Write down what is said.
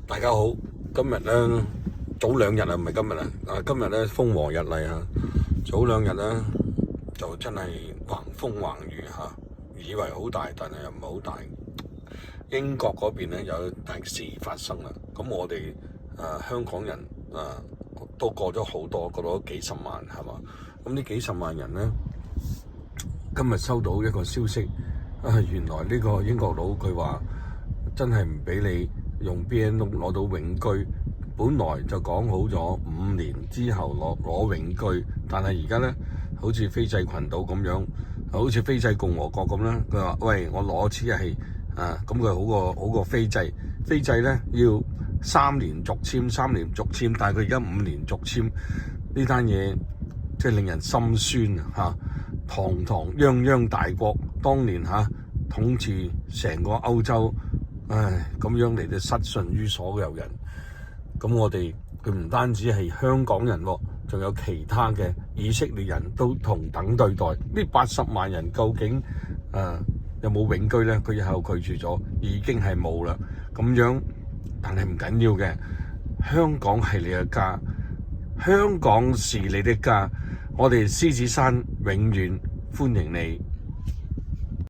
大家好，今日咧早兩日啊，唔係今日啊，今日咧風和日麗啊，早兩日咧就真係橫風橫雨嚇，以為好大，但係又唔係好大。英國嗰邊咧有大事發生啦，咁我哋香港人都過咗好多，過咗幾十萬係嘛？咁呢幾十萬人咧，今日收到一個消息，原來呢個英國佬佢話真係唔俾你用 BNO 攞到永居，本來就講好咗5年之後攞永居，但係而家咧好似斐濟群島咁樣，好似斐濟共和國咁啦。佢話：喂，我攞次係咁佢好過斐濟。斐濟咧要3年續簽，但係佢而家5年續簽，呢單嘢即係令人心酸啊！堂堂泱泱大國，當年統治成個歐洲。咁樣嚟到失信於所有人，咁我哋佢唔單止係香港人，仲有其他嘅以色列人都同等對待。呢80萬人究竟有冇永居呢？佢以後拒絕咗，已經係冇啦。咁樣，但係唔緊要嘅，香港係你嘅家，香港是你的家，我哋獅子山永遠歡迎你。